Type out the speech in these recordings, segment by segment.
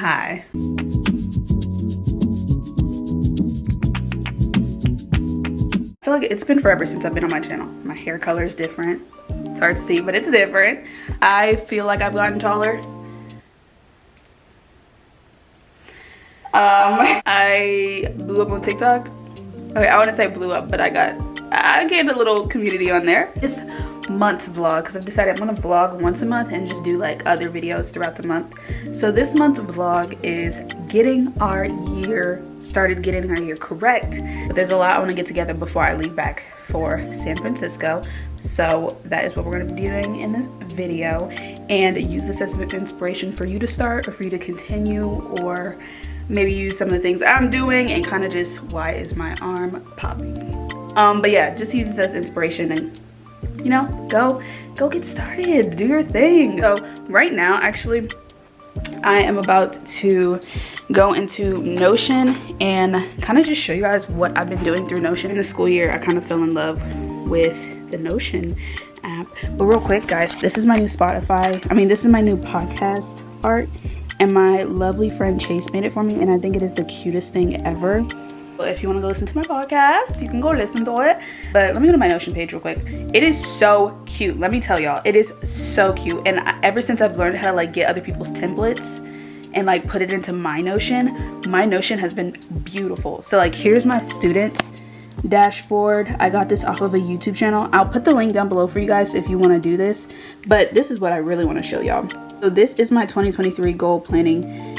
Hi. I feel like it's been forever since I've been on my channel. My hair color is different. It's hard to see, but it's different. I feel like I've gotten taller. I blew up on TikTok. Okay, I wouldn't say blew up, but I gained a little community on there. This month's vlog, because I've decided I'm gonna vlog once a month and just do like other videos throughout the month. So this month's vlog is getting our year started, getting our year correct. But there's a lot I want to get together before I leave back for San Francisco. So that is what we're gonna be doing in this video, and use this as an inspiration for you to start or for you to continue, or maybe use some of the things I'm doing and kind of just, why is my arm popping? But yeah, just use this as inspiration and, you know, go get started, do your thing. So right now, actually, I am about to go into Notion and kind of just show you guys what I've been doing through Notion. In the school year, I kind of fell in love with the Notion app. But real quick, guys, this is my new this is my new podcast art, and my lovely friend Chase made it for me, and I think it is the cutest thing ever. If you want to go listen to my podcast, you can go listen to it. But let me go to my Notion page real quick. It is so cute. Let me tell y'all, it is so cute. And ever since I've learned how to like get other people's templates and like put it into my Notion has been beautiful. So like, here's my student dashboard. I got this off of a YouTube channel. I'll put the link down below for you guys if you want to do this. But this is what I really want to show y'all. So this is my 2023 goal planning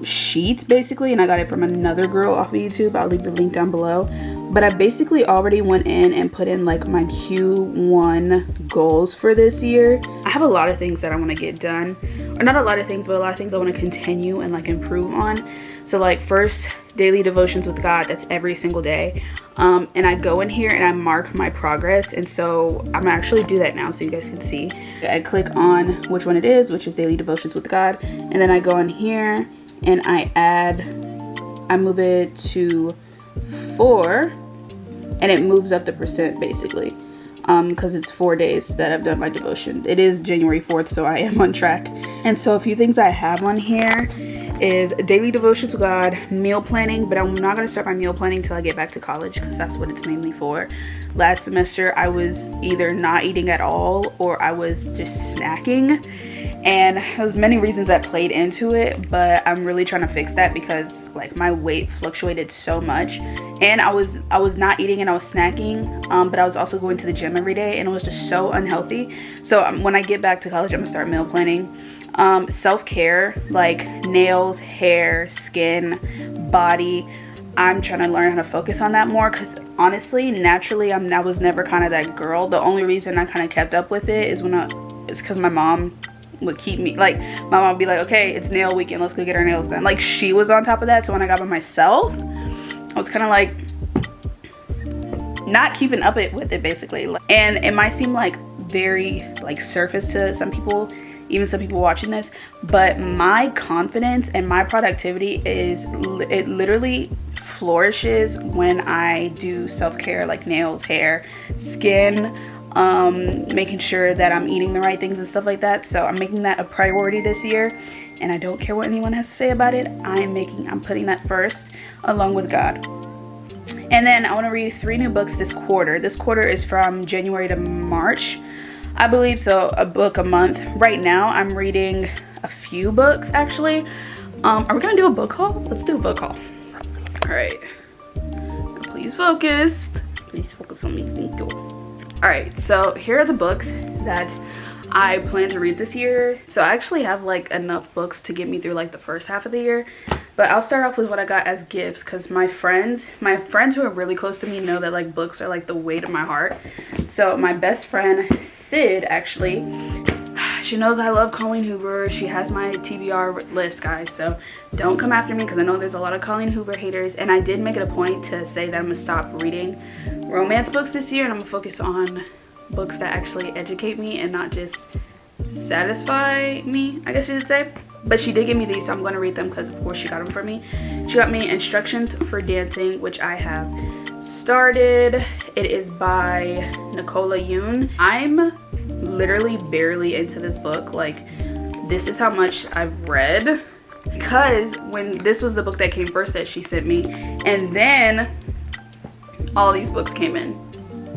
sheet basically, and I got it from another girl off of YouTube. I'll leave the link down below. But I basically already went in and put in like my Q1 goals for this year. I have a lot of things that I want to get done, or not a lot of things, but a lot of things I want to continue and like improve on. So like, first, daily devotions with God. That's every single day. And I go in here and I mark my progress, and so I'm gonna actually do that now so you guys can see. I click on which one it is, which is daily devotions with God, and then I go in here and I move it to 4, and it moves up the percent basically, because it's 4 days that I've done my devotion. It is January 4th, so I am on track. And so a few things I have on here is daily devotions with God, meal planning, but I'm not going to start my meal planning until I get back to college, because that's what it's mainly for. Last semester I was either not eating at all or I was just snacking, and there was many reasons that played into it, but I'm really trying to fix that because like my weight fluctuated so much, and I was not eating and I was snacking, but I was also going to the gym every day, and it was just so unhealthy. So when I get back to college, I'm gonna start meal planning. Self-care, like nails, hair, skin, body. I'm trying to learn how to focus on that more, because honestly, naturally, I was never kind of that girl. The only reason I kind of kept up with it is because my mom would keep me, like my mom would be like, okay, it's nail weekend, let's go get our nails done. Like, she was on top of that. So when I got by myself, I was kind of like not keeping up with it basically. And it might seem like very like surface to some people, even some people watching this, but my confidence and my productivity it literally flourishes when I do self-care, like nails, hair, skin, making sure that I'm eating the right things and stuff like that. So I'm making that a priority this year, and I don't care what anyone has to say about it. I'm putting that first along with God. And then I want to read 3 new books this quarter. This quarter is from January to March, I believe, so a book a month. Right now I'm reading a few books actually. Are we gonna do a book haul? Let's do a book haul. All right, please focus on me, thank you. All right, so here are the books that I plan to read this year. So I actually have like enough books to get me through like the first half of the year, but I'll start off with what I got as gifts, because my friends who are really close to me know that like books are like the weight of my heart. So my best friend Sid, actually, she knows I love Colleen Hoover. She has my TBR list, guys, so don't come after me, because I know there's a lot of Colleen Hoover haters. And I did make it a point to say that I'm gonna stop reading romance books this year, and I'm gonna focus on books that actually educate me and not just satisfy me, I guess you should say. But she did give me these, so I'm going to read them because of course she got them for me. She got me Instructions for Dancing, which I have started. It is by Nicola Yoon. I'm literally barely into this book. Like, this is how much I've read. because when this was the book that came first that she sent me, and then all these books came in.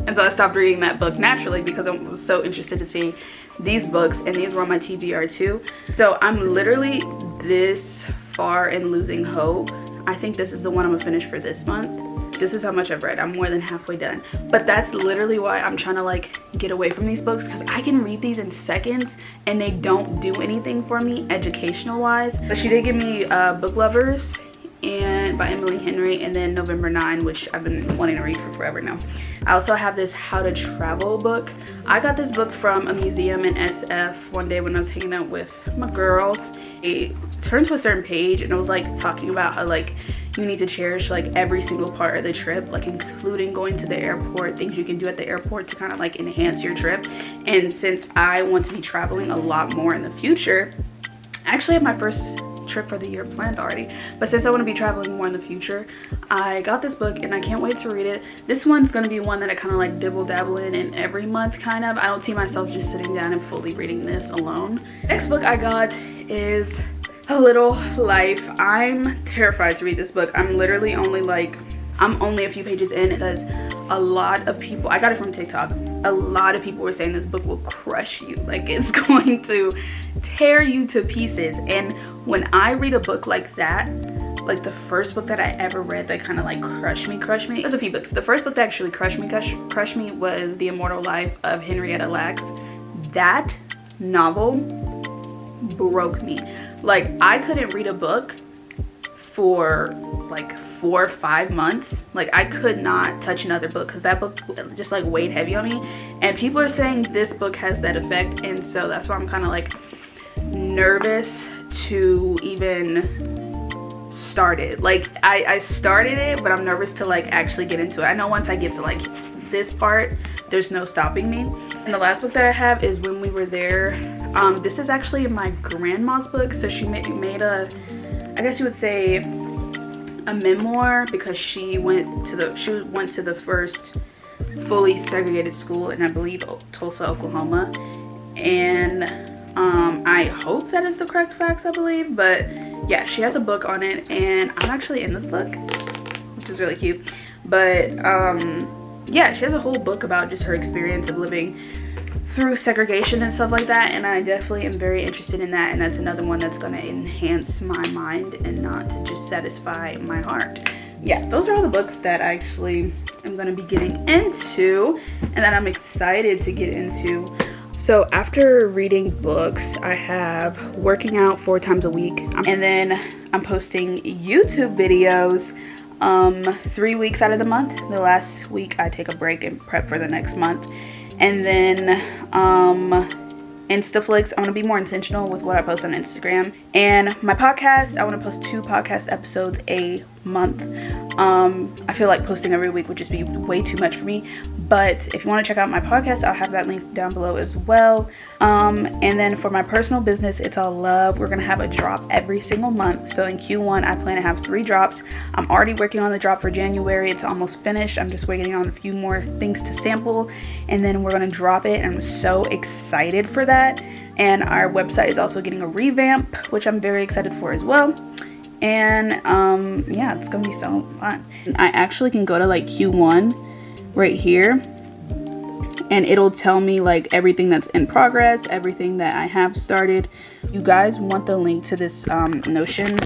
And so I stopped reading that book naturally because I was so interested to see these books, and these were on my TBR too. So I'm literally this far in losing hope. I think this is the one I'm gonna finish for this month. This is how much I've read. I'm more than halfway done. But that's literally why I'm trying to like get away from these books, because I can read these in seconds and they don't do anything for me educational wise. But she did give me Book Lovers and by Emily Henry, and then November 9, which I've been wanting to read for forever now. I also have this How to Travel book. I got this book from a museum in SF one day when I was hanging out with my girls. It turned to a certain page and it was like talking about how like you need to cherish like every single part of the trip, like including going to the airport, things you can do at the airport to kind of like enhance your trip. And since I want to be traveling a lot more in the future, I actually have my first trip for the year planned already, but since I want to be traveling more in the future, I got this book and I can't wait to read it. This one's going to be one that I kind of like dibble dabble in every month kind of. I don't see myself just sitting down and fully reading this alone. Next book I got is A Little Life. I'm terrified to read this book. I'm literally only a few pages in. It does a lot of people, I got it from TikTok, a lot of people were saying this book will crush you, like it's going to tear you to pieces. And when I read a book like that, like the first book that I ever read that kind of like crushed me, there's a few books. The first book that actually crushed me was The Immortal Life of Henrietta Lacks. That novel broke me. Like I couldn't read a book for like 4 or 5 months. Like I could not touch another book because that book just like weighed heavy on me, and people are saying this book has that effect, and so that's why I'm kind of like nervous to even start it. Like I started it, but I'm nervous to like actually get into it. I know once I get to like this part, there's no stopping me. And the last book that I have is When We Were There. This is actually my grandma's book, so she made a, I guess you would say, a memoir, because she went to the first fully segregated school in, I believe, Tulsa, Oklahoma. And I hope that is the correct facts, I believe, but yeah, she has a book on it, and I'm actually in this book, which is really cute. But yeah, she has a whole book about just her experience of living through segregation and stuff like that, and I definitely am very interested in that, and that's another one that's going to enhance my mind and not to just satisfy my heart. Yeah, those are all the books that I actually am going to be getting into and that I'm excited to get into. So after reading books, I have working out 4 times a week, and then I'm posting YouTube videos 3 weeks out of the month. The last week I take a break and prep for the next month. And then Instaflix, I want to be more intentional with what I post on Instagram. And my podcast, I want to post 2 podcast episodes a month. I feel like posting every week would just be way too much for me, but if you want to check out my podcast, I'll have that link down below as well. And then for my personal business, It's All Love, we're gonna have a drop every single month. So in Q1 I plan to have 3 drops. I'm already working on the drop for January. It's almost finished. I'm just waiting on a few more things to sample, and then we're gonna drop it, and I'm so excited for that. And our website is also getting a revamp, which I'm very excited for as well. And yeah, it's gonna be so fun. I actually can go to like Q1 right here, and it'll tell me like everything that's in progress, everything that I have started. You guys want the link to this Notion,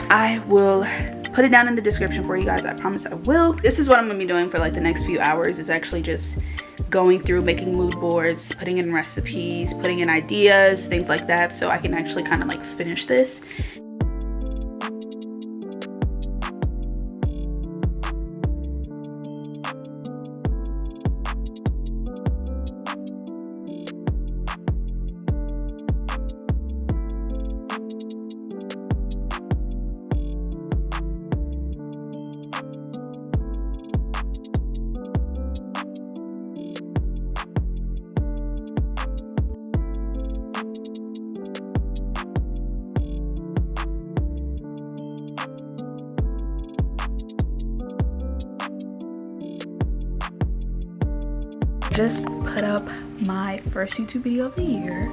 I will put it down in the description for you guys. I promise I will. This is what I'm gonna be doing for like the next few hours, is actually just going through making mood boards, putting in recipes, putting in ideas, things like that, so I can actually kind of like finish this. Just put up my first YouTube video of the year,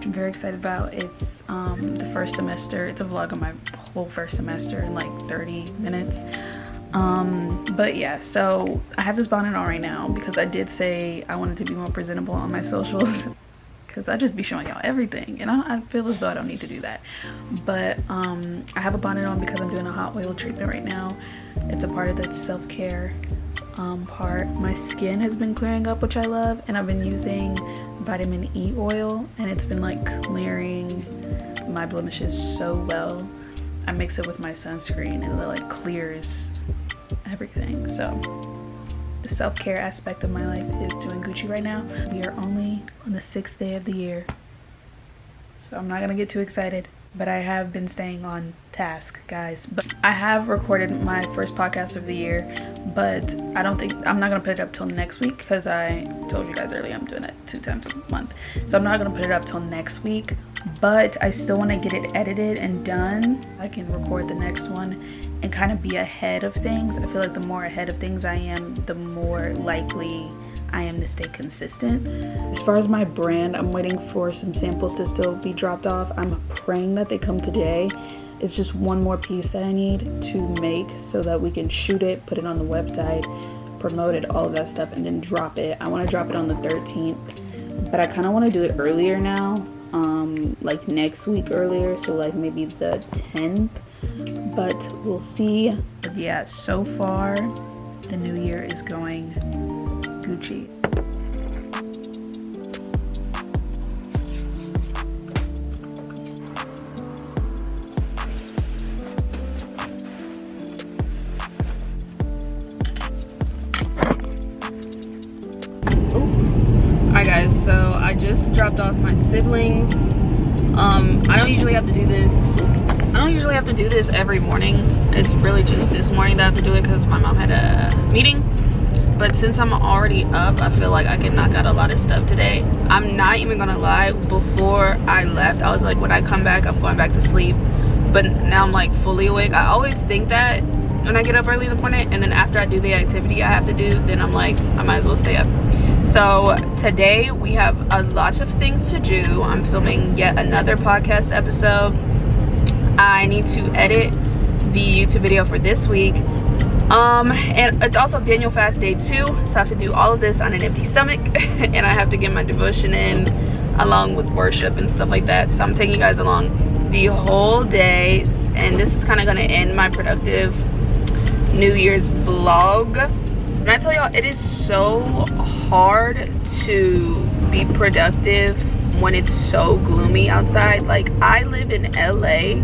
I'm very excited about. It's the first semester. It's a vlog of my whole first semester in like 30 minutes. But yeah, so I have this bonnet on right now because I did say I wanted to be more presentable on my socials because I just be showing y'all everything, and I feel as though I don't need to do that. But I have a bonnet on because I'm doing a hot oil treatment right now. It's a part of that self-care part. My skin has been clearing up, which I love, and I've been using vitamin E oil, and it's been like clearing my blemishes so well. I mix it with my sunscreen and it like clears everything. So the self-care aspect of my life is doing Gucci right now. We are only on the 6th day of the year, so I'm not gonna get too excited, but I have been staying on task, guys. But I have recorded my first podcast of the year, but I'm not gonna put it up till next week because I told you guys earlier I'm doing it 2 times a month. So I'm not gonna put it up till next week, but I still wanna get it edited and done. I can record the next one and kind of be ahead of things. I feel like the more ahead of things I am, the more likely I am to stay consistent. As far as my brand, I'm waiting for some samples to still be dropped off. I'm praying that they come today. It's just one more piece that I need to make so that we can shoot it, put it on the website, promote it, all of that stuff, and then drop it. I want to drop it on the 13th, but I kind of want to do it earlier now, like next week earlier, so like maybe the 10th, but we'll see. But yeah, so far the new year is going Gucci. Alright guys, so I just dropped off my siblings. I don't usually have to do this every morning. It's really just this morning that I have to do it because my mom had a meeting. But since I'm already up, I feel like I can knock out a lot of stuff today. I'm not even gonna lie, before I left, I was like, when I come back, I'm going back to sleep. But now I'm like fully awake. I always think that when I get up early in the morning, and then after I do the activity I have to do, then I'm like, I might as well stay up. So today we have a lot of things to do. I'm filming yet another podcast episode. I need to edit the YouTube video for this week. And it's also Daniel Fast Day 2, so I have to do all of this on an empty stomach, and I have to get my devotion in along with worship and stuff like that. So I'm taking you guys along the whole day, and this is kind of going to end my productive New Year's vlog. And I tell y'all, it is so hard to be productive when it's so gloomy outside. Like, I live in LA,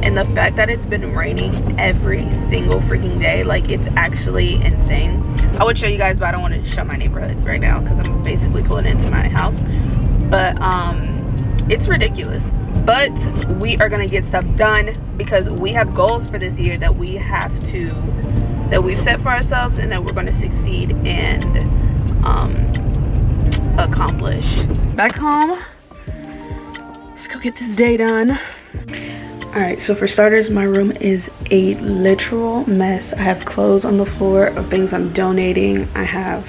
and the fact that it's been raining every single freaking day, like, it's actually insane. I would show you guys, but I don't want to show my neighborhood right now because I'm basically pulling into my house. But it's ridiculous. But we are gonna get stuff done because we have goals for this year that we've set for ourselves and that we're going to succeed and accomplish. Back home, let's go get this day done. Alright, so for starters, my room is a literal mess. I have clothes on the floor of things I'm donating. I have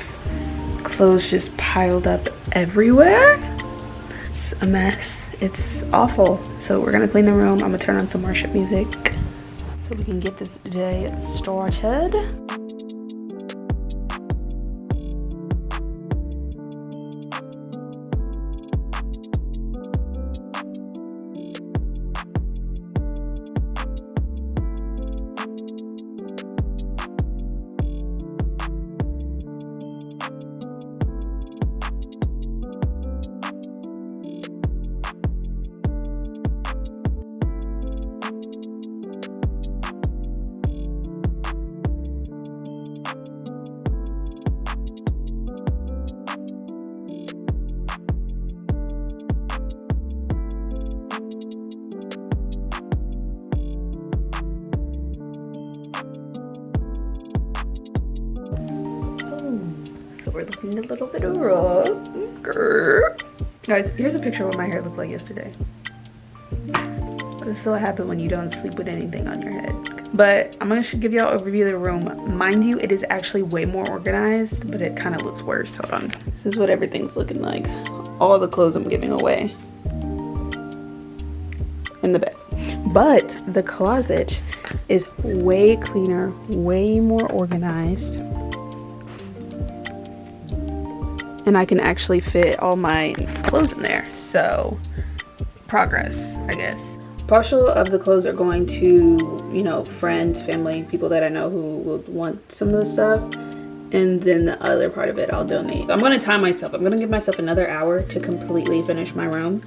clothes just piled up everywhere. It's a mess. It's awful. So we're gonna clean the room. I'm gonna turn on some worship music so we can get this day started. So we're looking a little bit rough. Guys, here's a picture of what my hair looked like yesterday. This is what happened when you don't sleep with anything on your head. But I'm gonna give y'all a review of the room. Mind you, it is actually way more organized, but it kind of looks worse. Hold on. This is what everything's looking like. All the clothes I'm giving away. But the closet is way cleaner, way more organized. And I can actually fit all my clothes in there. So, progress, I guess. Partial of the clothes are going to, you know, friends, family, people that I know who would want some of the stuff. And then the other part of it I'll donate. I'm gonna time myself. I'm gonna give myself another hour to completely finish my room.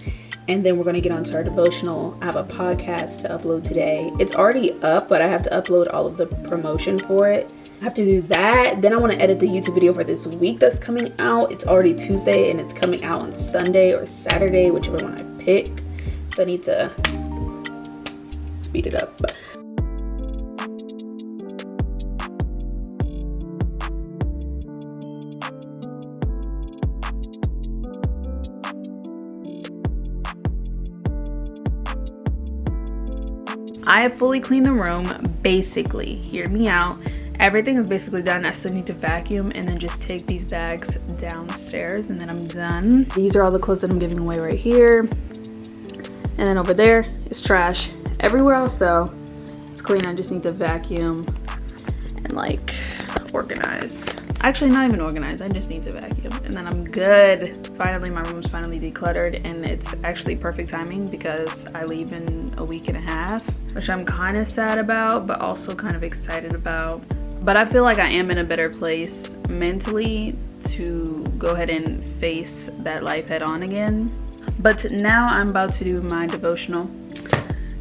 And then we're gonna get on to our devotional. I have a podcast to upload today. It's already up, but I have to upload all of the promotion for it. I have to do that. Then I wanna edit the YouTube video for this week that's coming out. It's already Tuesday and it's coming out on Sunday or Saturday, whichever one I pick. So I need to speed it up. I have fully cleaned the room, basically. Hear me out. Everything is basically done. I still need to vacuum and then just take these bags downstairs and then I'm done. These are all the clothes that I'm giving away right here. And then over there is trash. Everywhere else though, it's clean. I just need to vacuum and like organize. Actually, not even organize. I just need to vacuum and then I'm good. Finally, my room's finally decluttered and it's actually perfect timing because I leave in a week and a half, which I'm kind of sad about, but also kind of excited about. But I feel like I am in a better place mentally to go ahead and face that life head on again. But now I'm about to do my devotional.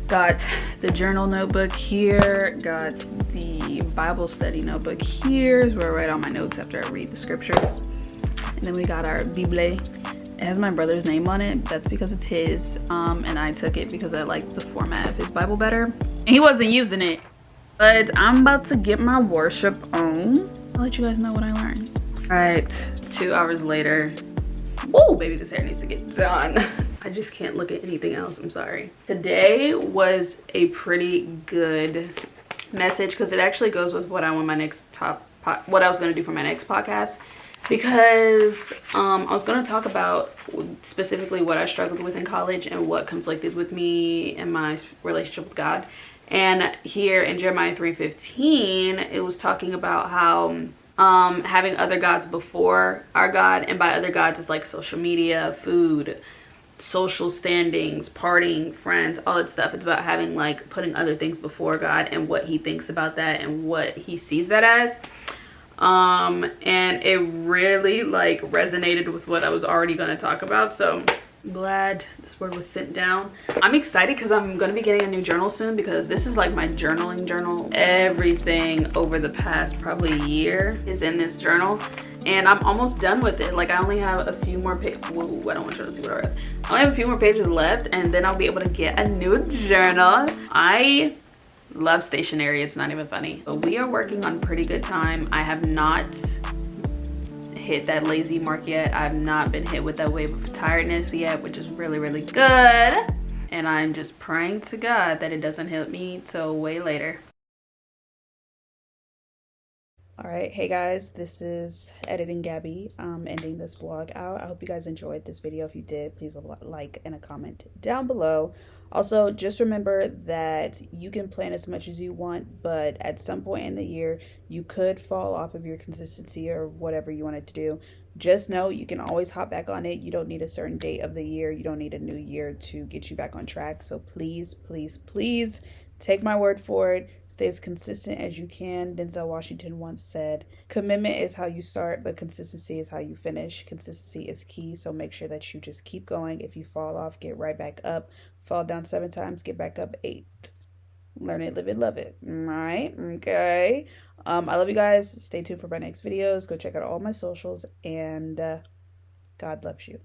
Got the journal notebook here, got the Bible study notebook here, is where I write all my notes after I read the scriptures. And then we got our Bible. It has my brother's name on it. That's because it's his. And I took it because I liked the format of his Bible better. And he wasn't using it. But I'm about to get my worship on. I'll let you guys know what I learned. All right, 2 hours later. Whoa, baby, this hair needs to get done. I just can't look at anything else, I'm sorry. Today was a pretty good message because it actually goes with what I want my next what I was gonna do for my next podcast. Because I was gonna talk about specifically what I struggled with in college and what conflicted with me and my relationship with God. And here in Jeremiah 3:15, it was talking about how having other gods before our God, and by other gods it's like social media, food, social standings, partying, friends, all that stuff. It's about having like putting other things before God and what he thinks about that and what he sees that as. And it really like resonated with what I was already going to talk about. So I'm glad this word was sent down. I'm excited because I'm going to be getting a new journal soon because this is like my journaling journal. Everything over the past probably year is in this journal and I'm almost done with it. Like I only have a few more pages. Whoa, I don't want you to see what I wrote. I only have a few more pages left and then I'll be able to get a new journal. I love stationery. It's not even funny. But we are working on pretty good time. I have not hit that lazy mark yet. I've not been hit with that wave of tiredness yet, which is really, really good. And I'm just praying to God that it doesn't hit me till way later. All right, hey guys, this is Editing Gabby. Ending this vlog out. I hope you guys enjoyed this video. If you did, please leave a like and a comment down below. Also, just remember that you can plan as much as you want, but at some point in the year, you could fall off of your consistency or whatever you wanted to do. Just know you can always hop back on it. You don't need a certain date of the year. You don't need a new year to get you back on track. So please, please, please take my word for it. Stay as consistent as you can. Denzel Washington once said, commitment is how you start, but consistency is how you finish. Consistency is key, so make sure that you just keep going. If you fall off, get right back up. Fall down 7 times, get back up 8. Learn it, live it, love it. All right? Okay. I love you guys. Stay tuned for my next videos. Go check out all my socials, and God loves you.